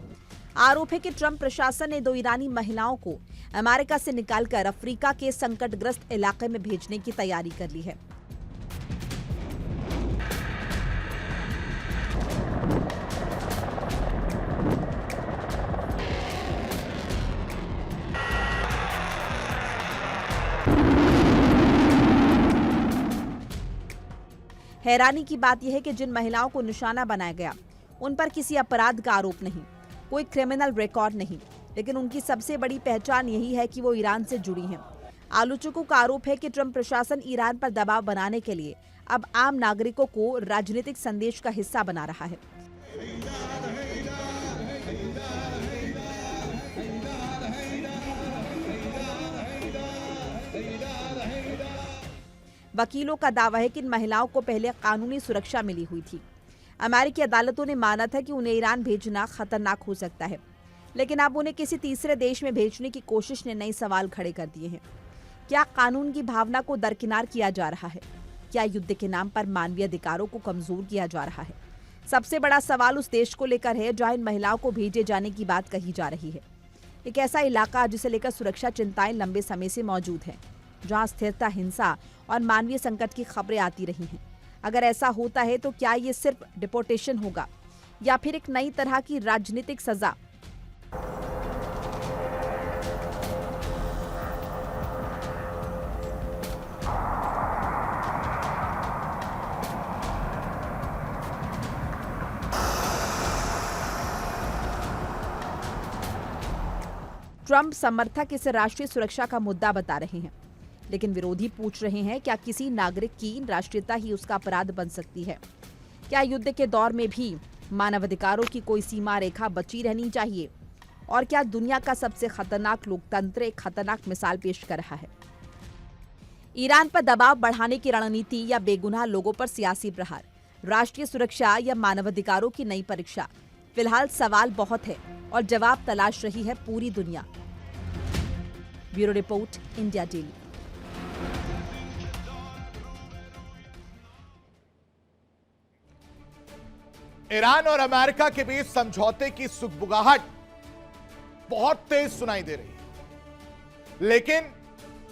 आरोप है कि ट्रंप प्रशासन ने 2 ईरानी महिलाओं को अमेरिका से निकालकर अफ्रीका के संकटग्रस्त इलाके में भेजने की तैयारी कर ली है। हैरानी की बात यह है कि जिन महिलाओं को निशाना बनाया गया उन पर किसी अपराध का आरोप नहीं, कोई क्रिमिनल रिकॉर्ड नहीं, लेकिन उनकी सबसे बड़ी पहचान यही है कि वो ईरान से जुड़ी हैं। आलोचकों का आरोप है कि ट्रंप प्रशासन ईरान पर दबाव बनाने के लिए अब आम नागरिकों को राजनीतिक संदेश का हिस्सा बना रहा है। वकीलों का दावा है कि इन महिलाओं को पहले कानूनी सुरक्षा मिली हुई थी। अमेरिकी अदालतों ने माना था कि उन्हें ईरान भेजना खतरनाक हो सकता है, लेकिन अब उन्हें किसी तीसरे देश में भेजने की कोशिश ने नए सवाल खड़े कर दिए हैं। क्या कानून की भावना को दरकिनार किया जा रहा है? क्या युद्ध के नाम पर मानवीय अधिकारों को कमजोर किया जा रहा है? सबसे बड़ा सवाल उस देश को लेकर है जहां इन महिलाओं को भेजे जाने की बात कही जा रही है। एक ऐसा इलाका जिसे लेकर सुरक्षा चिंताएं लंबे समय से मौजूद है, जहां स्थिरता, हिंसा और मानवीय संकट की खबरें आती रही हैं। अगर ऐसा होता है तो क्या ये सिर्फ डिपोर्टेशन होगा या फिर एक नई तरह की राजनीतिक सजा? ट्रंप समर्थक इसे राष्ट्रीय सुरक्षा का मुद्दा बता रहे हैं, लेकिन विरोधी पूछ रहे हैं क्या किसी नागरिक की राष्ट्रीयता ही उसका अपराध बन सकती है? क्या युद्ध के दौर में भी मानवाधिकारों की कोई सीमा रेखा बची रहनी चाहिए? और क्या दुनिया का सबसे खतरनाक लोकतंत्र एक खतरनाक मिसाल पेश कर रहा है? ईरान पर दबाव बढ़ाने की रणनीति या बेगुनाह लोगों पर सियासी प्रहार, राष्ट्रीय सुरक्षा या मानवाधिकारों की नई परीक्षा? फिलहाल सवाल बहुत है और जवाब तलाश रही है पूरी दुनिया। Bureau report, India daily. Iran और अमेरिका के बीच समझौते की सुगबुगाहट बहुत तेज सुनाई दे रही है, लेकिन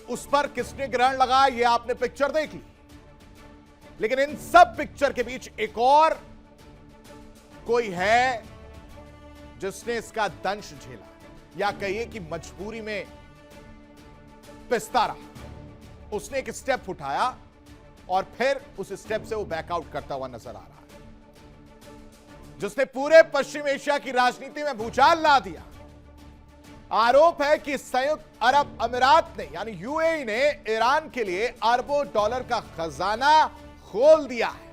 उस पर किसने ग्रहण लगाया ये आपने पिक्चर देख ली। लेकिन इन सब पिक्चर के बीच एक और कोई है जिसने इसका दंश झेला, या कहिए कि मजबूरी में पिसता रहा। उसने एक स्टेप उठाया और फिर उस स्टेप से वो बैकआउट करता हुआ नजर आ रहा है, जिसने पूरे पश्चिम एशिया की राजनीति में भूचाल ला दिया। आरोप है कि संयुक्त अरब अमीरात ने यानी यूएई ने ईरान के लिए अरबों डॉलर का खजाना खोल दिया है।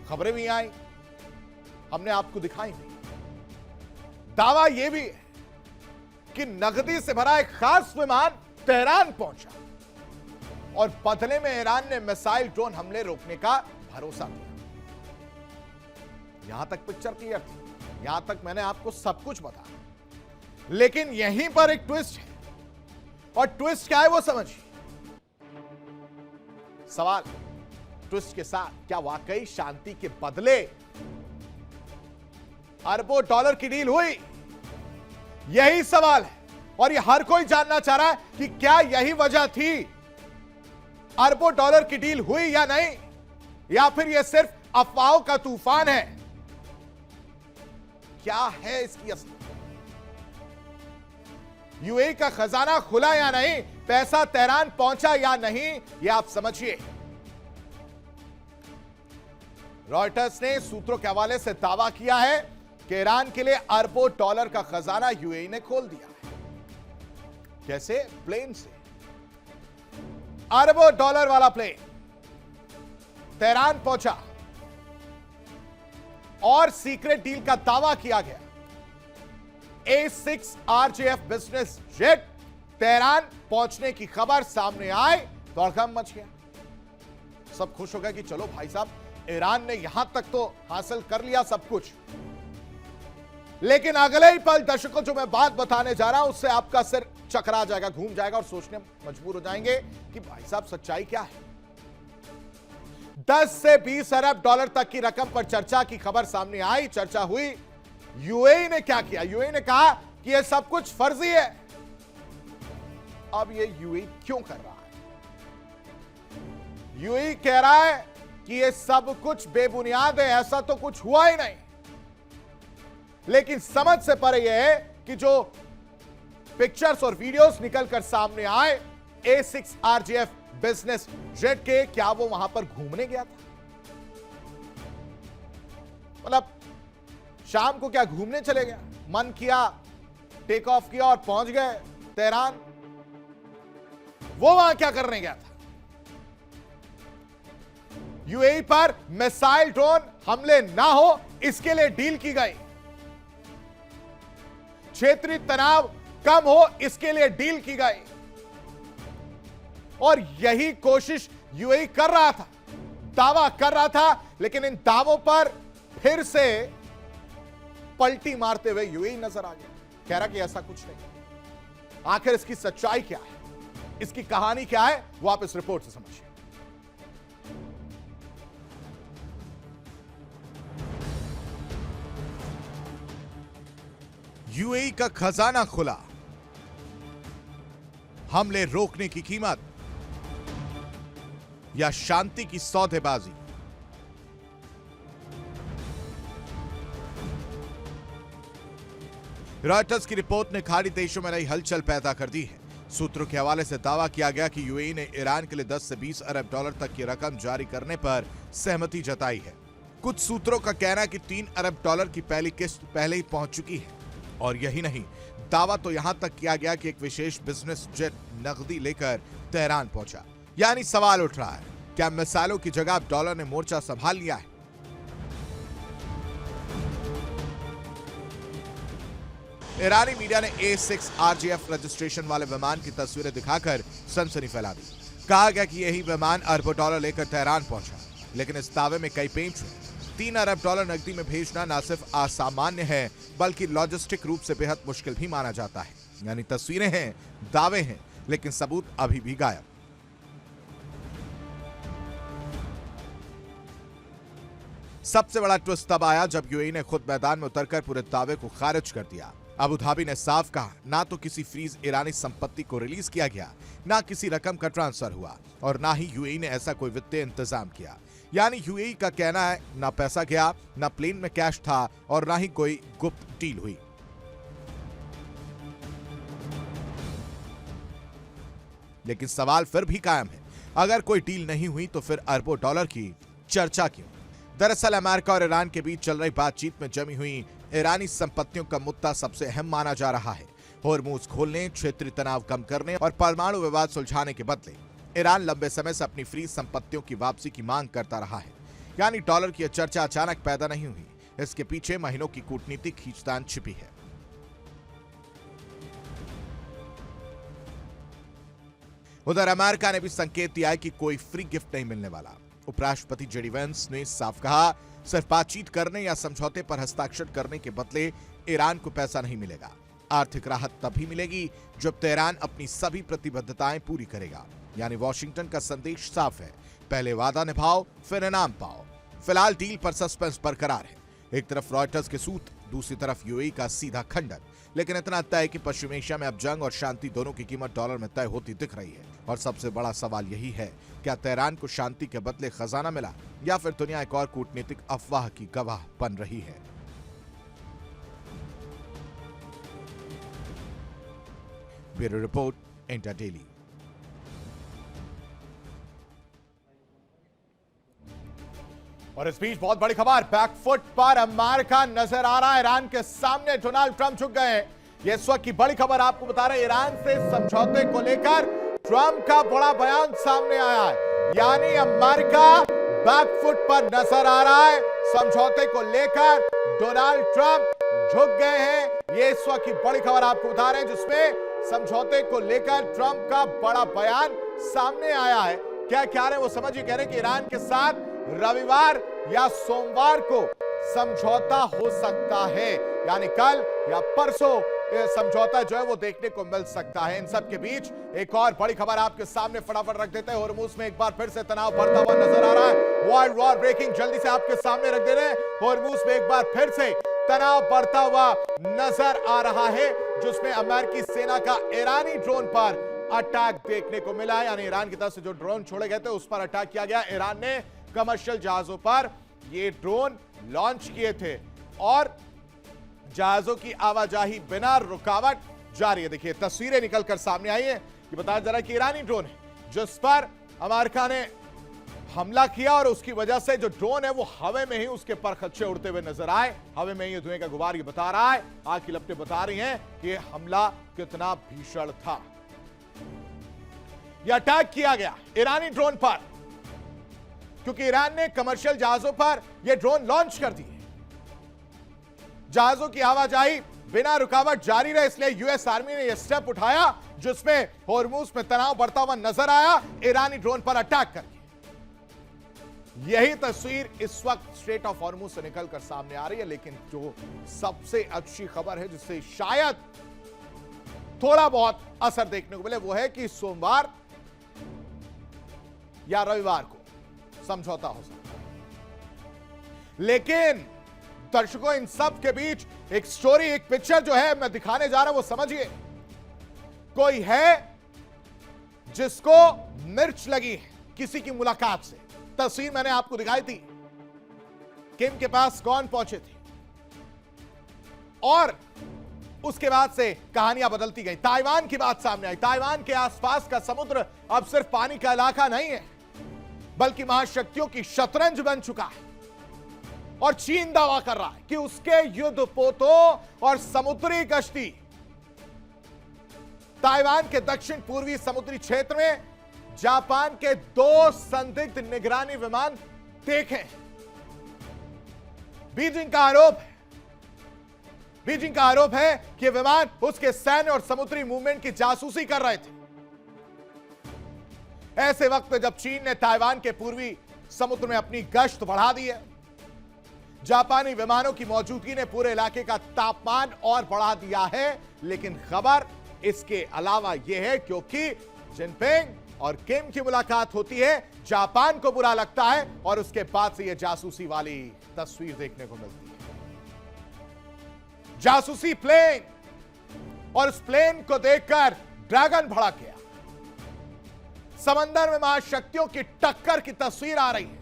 खबरें भी आई, हमने आपको दिखाई भी। दावा यह भी है कि नकदी से भरा एक खास विमान तेहरान पहुंचा और बदले में ईरान ने मिसाइल ड्रोन हमले रोकने का भरोसा दिया। यहां तक पिक्चर क्लियर थी, यहां तक मैंने आपको सब कुछ बताया, लेकिन यहीं पर एक ट्विस्ट है, और ट्विस्ट क्या है वो समझिए। सवाल, ट्विस्ट के साथ क्या वाकई शांति के बदले अरबों डॉलर की डील हुई? यही सवाल है, और ये हर कोई जानना चाह रहा है कि क्या यही वजह थी, अरबों डॉलर की डील हुई या नहीं, या फिर यह सिर्फ अफवाहों का तूफान है? क्या है इसकी असली? यूएई का खजाना खुला या नहीं, पैसा तेहरान पहुंचा या नहीं, यह आप समझिए। रॉयटर्स ने सूत्रों के हवाले से दावा किया है कि ईरान के लिए अरबों डॉलर का खजाना यूएई ने खोल दिया है। कैसे? प्लेन से अरबों डॉलर वाला प्लेन तेहरान पहुंचा और सीक्रेट डील का दावा किया गया। A6 RJF business jet Tehran पहुंचने की खबर सामने आए तो हड़कंप मच गया। सब खुश हो गए कि चलो भाई साहब, ईरान ने यहां तक तो हासिल कर लिया सब कुछ। लेकिन अगले ही पल दर्शकों जो मैं बात बताने जा रहा हूं उससे आपका सिर चकरा जाएगा, घूम जाएगा और सोचने मजबूर हो जाएंगे कि भाई साहब सच्चाई क्या है। 10 से 20 अरब डॉलर तक की रकम पर चर्चा की खबर सामने आई, चर्चा हुई। यूएई ने क्या किया? यूएई ने कहा कि यह सब कुछ फर्जी है। अब यह यूएई क्यों कर रहा है? यूएई कह रहा है कि यह सब कुछ बेबुनियाद है, ऐसा तो कुछ हुआ ही नहीं। लेकिन समझ से परे यह है कि जो पिक्चर्स और वीडियोस निकलकर सामने आए A6 RJF बिजनेस जेट के, क्या वो वहां पर घूमने गया था? मतलब शाम को क्या घूमने चले गया? मन किया, टेक ऑफ किया और पहुंच गए तेहरान। वो वहां क्या करने गया था? यूएई पर मिसाइल ड्रोन हमले ना हो इसके लिए डील की गई। क्षेत्रीय तनाव कम हो इसके लिए डील की गई, और यही कोशिश यूएई कर रहा था, दावा कर रहा था। लेकिन इन दावों पर फिर से पलटी मारते हुए यूएई नजर आ गया, कह रहा कि ऐसा कुछ नहीं। आखिर इसकी सच्चाई क्या है, इसकी कहानी क्या है, वो आप इस रिपोर्ट से समझिए। यूएई का खजाना खुला, हमले रोकने की कीमत या शांति की सौदेबाजी? रॉयटर्स की रिपोर्ट ने खाड़ी देशों में नई हलचल पैदा कर दी है। सूत्रों के हवाले से दावा किया गया कि यूएई ने ईरान के लिए 10 से 20 अरब डॉलर तक की रकम जारी करने पर सहमति जताई है। कुछ सूत्रों का कहना है कि 3 अरब डॉलर की पहली किस्त पहले ही पहुंच चुकी है। और यही नहीं, दावा तो यहां तक किया गया कि एक विशेष बिजनेस जेट नकदी लेकर तेहरान पहुंचा। यानी सवाल उठ रहा है, क्या मिसाइलों की जगह अब डॉलर ने मोर्चा संभाल लिया है? ईरानी मीडिया ने A6 RJF रजिस्ट्रेशन वाले विमान की तस्वीरें दिखाकर सनसनी फैला दी। कहा गया कि यही विमान अरबों डॉलर लेकर तेहरान पहुंचा, लेकिन इस दावे में कई पेंच हुए। 3 अरब डॉलर नकदी में भेजना न सिर्फ असामान्य है बल्कि लॉजिस्टिक रूप से बेहद मुश्किल भी माना जाता है। यानी तस्वीरें हैं, दावे हैं, लेकिन सबूत अभी भी गायब। सबसे बड़ा ट्विस्ट तब आया जब यूएई ने खुद मैदान में उतरकर पूरे दावे को खारिज कर दिया। अबू धाबी ने साफ कहा, ना तो किसी फ्रीज ईरानी संपत्ति को रिलीज किया गया, ना किसी रकम का ट्रांसफर हुआ, और ना ही यूएई ने ऐसा कोई वित्तीय इंतजाम किया। यानी यूएई का कहना है ना पैसा गया, ना प्लेन में कैश था, और ना ही कोई गुप्त डील हुई। लेकिन सवाल फिर भी कायम है, अगर कोई डील नहीं हुई तो फिर अरबों डॉलर की चर्चा क्यों? दरअसल अमेरिका और ईरान के बीच चल रही बातचीत में जमी हुई ईरानी संपत्तियों का मुद्दा सबसे अहम माना जा रहा है। होर्मुज खोलने, क्षेत्रीय तनाव कम करने और परमाणु विवाद सुलझाने के बदले ईरान लंबे समय से अपनी फ्रीज संपत्तियों की वापसी की मांग करता रहा है। यानी डॉलर की चर्चा अचानक पैदा नहीं हुई, इसके पीछे महीनों की कूटनीतिक खींचतान छिपी है। उधर अमेरिका ने भी संकेत दिया है कि कोई फ्री गिफ्ट नहीं मिलने वाला। उपराष्ट्रपति जेडी वेंस ने साफ कहा, सिर्फ बातचीत करने या समझौते पर हस्ताक्षर करने के बदले ईरान को पैसा नहीं मिलेगा। आर्थिक राहत तभी मिलेगी जब तेहरान अपनी सभी प्रतिबद्धताएं पूरी करेगा। यानी वॉशिंगटन का संदेश साफ है, पहले वादा निभाओ फिर इनाम पाओ। फिलहाल डील पर सस्पेंस बरकरार है। एक तरफ रॉयटर्स के सूत्र, दूसरी तरफ यूएई का सीधा खंडन। लेकिन इतना तय है कि पश्चिम एशिया में अब जंग और शांति दोनों की कीमत डॉलर में तय होती दिख रही है। और सबसे बड़ा सवाल यही है, क्या तेहरान को शांति के बदले खजाना मिला या फिर दुनिया एक और कूटनीतिक अफवाह की गवाह बन रही है। Bureau report, India daily. और इस बीच बहुत बड़ी खबर, बैकफुट पर अमेरिका नजर आ रहा है। ईरान के सामने डोनाल्ड ट्रंप झुक गए हैं। ये इस वक्त की बड़ी खबर आपको बता रहे हैं। ईरान से समझौते को लेकर ट्रंप का बड़ा बयान सामने आया है। यानी अमेरिका बैकफुट पर नजर आ रहा है। समझौते को लेकर डोनाल्ड ट्रंप झुक गए हैं। ये इस वक्त की बड़ी खबर आपको बता रहे हैं, जिसमें समझौते को लेकर ट्रंप का बड़ा बयान सामने आया है। क्या कह रहे हैं वो समझिए। कह रहे हैं कि ईरान के साथ रविवार या सोमवार को समझौता हो सकता है, यानी कल या परसों समझौता जो है वो देखने को मिल सकता है। इन सब के बीच एक और बड़ी खबर आपके सामने फटाफट रख देते हैं। होर्मुज में एक बार फिर से तनाव बढ़ता हुआ नजर आ रहा है। वर्ल्ड वॉर ब्रेकिंग जल्दी से आपके सामने रख दे रहे हैं। होर्मुज में एक बार फिर से तनाव बढ़ता हुआ नजर आ रहा है, जिसमें अमेरिकी सेना का ईरानी ड्रोन पर अटैक देखने को मिला है। यानी ईरान की तरफ से जो ड्रोन छोड़े गए थे उस पर अटैक किया गया। ईरान ने कमर्शियल जहाजों पर ये ड्रोन लॉन्च किए थे और जहाजों की आवाजाही बिना रुकावट जारी है। देखिए तस्वीरें निकलकर सामने आई है कि बताया जा रहा है कि ईरानी ड्रोन है जिस पर अमेरिका ने हमला किया और उसकी वजह से जो ड्रोन है वो हवा में ही उसके पर खच्चे उड़ते हुए नजर आए। हवा में ही धुएं का गुबार ये बता रहा है, आग की लपटें बता रही हैं कि हमला कितना भीषण था। यह अटैक किया गया ईरानी ड्रोन पर क्योंकि ईरान ने कमर्शियल जहाजों पर यह ड्रोन लॉन्च कर दिए। जहाजों की आवाजाही बिना रुकावट जारी रहे, इसलिए यूएस आर्मी ने यह स्टेप उठाया, जिसमें होर्मुज में तनाव बढ़ता हुआ नजर आया ईरानी ड्रोन पर अटैक करके। यही तस्वीर इस वक्त स्ट्रेट ऑफ होर्मुज से निकलकर सामने आ रही है। लेकिन जो सबसे अच्छी खबर है, जिससे शायद थोड़ा बहुत असर देखने को मिले, वो है कि सोमवार या रविवार को समझौता हो सकता है। लेकिन दर्शकों, इन सब के बीच एक स्टोरी, एक पिक्चर जो है मैं दिखाने जा रहा हूं, वो समझिए। कोई है जिसको मिर्च लगी है किसी की मुलाकात से। तस्वीर मैंने आपको दिखाई थी, किम के पास कौन पहुंचे थे और उसके बाद से कहानियां बदलती गई। ताइवान की बात सामने आई। ताइवान के आसपास का समुद्र अब सिर्फ पानी का इलाका नहीं है, बल्कि महाशक्तियों की शतरंज बन चुका है। और चीन दावा कर रहा है कि उसके युद्धपोतों और समुद्री गश्ती ताइवान के दक्षिण पूर्वी समुद्री क्षेत्र में जापान के 2 संदिग्ध निगरानी विमान देखे। बीजिंग का आरोप है कि विमान उसके सैन्य और समुद्री मूवमेंट की जासूसी कर रहे थे। ऐसे वक्त में जब चीन ने ताइवान के पूर्वी समुद्र में अपनी गश्त बढ़ा दी है, जापानी विमानों की मौजूदगी ने पूरे इलाके का तापमान और बढ़ा दिया है। लेकिन खबर इसके अलावा यह है, क्योंकि जिनपिंग और किम की मुलाकात होती है, जापान को बुरा लगता है और उसके बाद से यह जासूसी वाली तस्वीर देखने को मिलती है। जासूसी प्लेन, और उस प्लेन को देखकर ड्रैगन भड़क गया। समंदर में महाशक्तियों की टक्कर की तस्वीर आ रही है।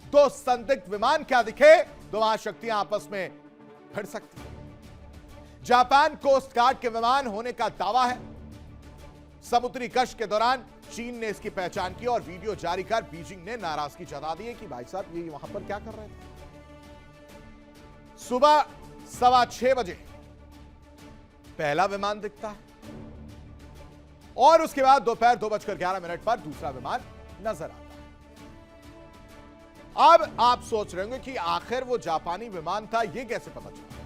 2 संदिग्ध विमान क्या दिखे, 2 महाशक्तियां आपस में भिड़ सकती हैं। जापान कोस्ट गार्ड के विमान होने का दावा है। समुद्री गश्त के दौरान चीन ने इसकी पहचान की और वीडियो जारी कर बीजिंग ने नाराजगी जता दी है कि भाई साहब ये वहां पर क्या कर रहे थे। सुबह 6:15 बजे पहला विमान दिखता है और उसके बाद दोपहर 2:11 पर दूसरा विमान नजर आता है। अब आप सोच रहे होंगे कि आखिर वो जापानी विमान था, ये कैसे पता चला।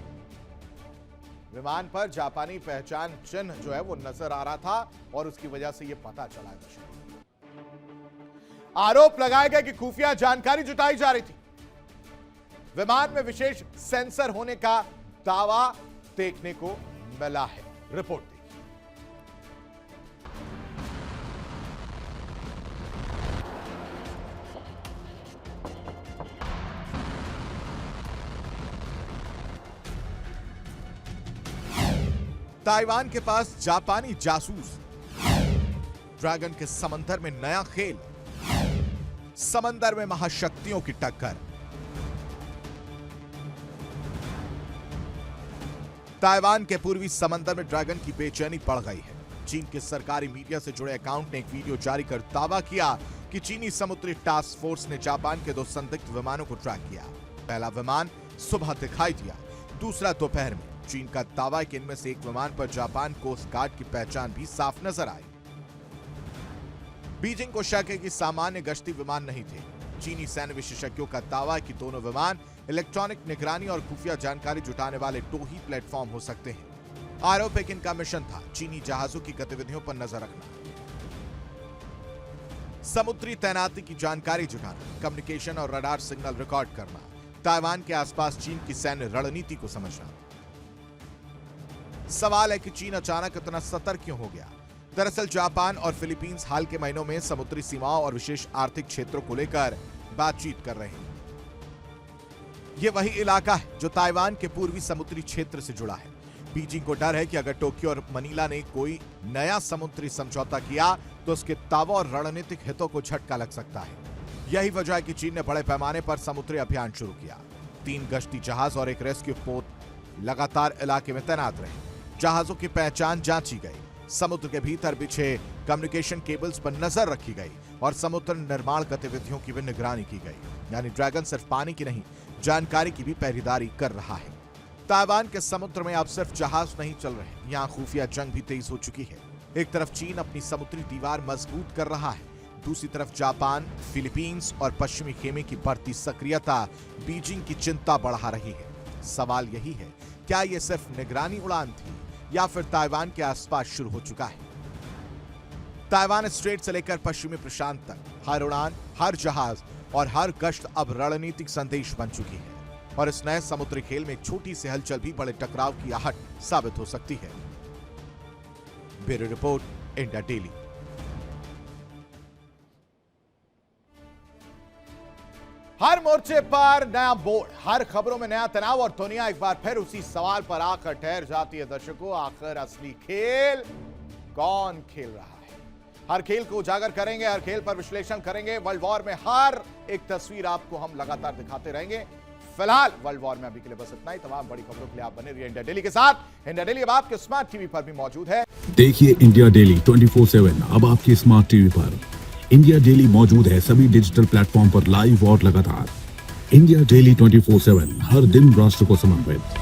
विमान पर जापानी पहचान चिन्ह जो है वो नजर आ रहा था और उसकी वजह से यह पता चला। आरोप लगाए गए कि खुफिया जानकारी जुटाई जा रही थी। विमान में विशेष सेंसर होने का दावा देखने को मिला है। रिपोर्ट देखिए। ताइवान के पास जापानी जासूस, ड्रैगन के समंदर में नया खेल, समंदर में महाशक्तियों की टक्कर। ताइवान के पूर्वी समंदर में ड्रैगन की बेचैनी बढ़ गई है। चीन के सरकारी मीडिया से जुड़े अकाउंट ने एक वीडियो जारी कर दावा किया कि चीनी समुद्री टास्क फोर्स ने जापान के 2 संदिग्ध विमानों को ट्रैक किया। पहला विमान सुबह दिखाई दिया, दूसरा दोपहर में। चीन का दावा है कि इनमें से एक विमान पर जापान कोस्ट गार्ड की पहचान भी साफ नजर आई। बीजिंग को शक है कि सामान्य गश्ती विमान नहीं थे। चीनी सैन्य विशेषज्ञों का दावा है कि दोनों विमान इलेक्ट्रॉनिक निगरानी और खुफिया जानकारी जुटाने वाले 2 ही प्लेटफॉर्म हो सकते हैं। आरोप है कि इनका मिशन था चीनी जहाजों की गतिविधियों पर नजर रखना, समुद्री तैनाती की जानकारी जुटाना, कम्युनिकेशन और रडार सिग्नल रिकॉर्ड करना, ताइवान के आसपास चीन की सैन्य रणनीति को समझना। सवाल है कि चीन अचानक इतना सतर्क क्यों हो गया। दरअसल जापान और फिलीपींस हाल के महीनों में समुद्री सीमाओं और विशेष आर्थिक क्षेत्रों को लेकर बातचीत कर रहे हैं। यह वही इलाका है जो ताइवान के पूर्वी समुद्री क्षेत्र से जुड़ा है। बीजिंग को डर है कि अगर टोक्यो और मनीला ने कोई नया समुद्री समझौता किया तो उसके दावों और रणनीतिक हितों को झटका लग सकता है। यही वजह है कि चीन ने बड़े पैमाने पर समुद्री अभियान शुरू किया। 3 गश्ती जहाज और एक रेस्क्यू पोत लगातार इलाके में तैनात रहे। जहाजों की पहचान जांची गई, समुद्र के भीतर बिछे कम्युनिकेशन केबल्स पर नजर रखी गई और समुद्र निर्माण गतिविधियों की भी निगरानी की गई। यानी ड्रैगन सिर्फ पानी की नहीं, जानकारी की भी पहरेदारी कर रहा है। ताइवान के समुद्र में अब सिर्फ जहाज नहीं चल रहे, यहाँ खुफिया जंग भी तेज हो चुकी है। एक तरफ चीन अपनी समुद्री दीवार मजबूत कर रहा है, दूसरी तरफ जापान, फिलीपींस और पश्चिमी खेमे की बढ़ती सक्रियता बीजिंग की चिंता बढ़ा रही है। सवाल यही है, क्या यह सिर्फ निगरानी उड़ान थी या फिर ताइवान के आसपास शुरू हो चुका है? ताइवान स्ट्रेट से लेकर पश्चिमी प्रशांत तक हर उड़ान, हर जहाज और हर गश्त अब रणनीतिक संदेश बन चुकी है और इस नए समुद्री खेल में एक छोटी सी हलचल भी बड़े टकराव की आहट साबित हो सकती है। Bureau report, India Daily. हर मोर्चे पर नया बोर्ड, हर खबरों में नया तनाव और दुनिया एक बार फिर उसी सवाल पर आकर ठहर जाती है। दर्शकों, आखिर असली खेल कौन खेल रहा है? हर खेल को उजागर करेंगे, हर खेल पर विश्लेषण करेंगे। वर्ल्ड वॉर में हर एक तस्वीर आपको हम लगातार दिखाते रहेंगे। फिलहाल वर्ल्ड वॉर में अभी के लिए बस इतना ही। तमाम बड़ी खबरों के लिए आप बने रहिए इंडिया डेली के साथ। इंडिया डेली अब आपके स्मार्ट टीवी पर भी मौजूद है। देखिए इंडिया डेली 24/7 अब आपकी स्मार्ट टीवी पर। इंडिया डेली मौजूद है सभी डिजिटल प्लेटफॉर्म पर लाइव और लगातार। इंडिया डेली 24/7 हर दिन राष्ट्र को समर्पित।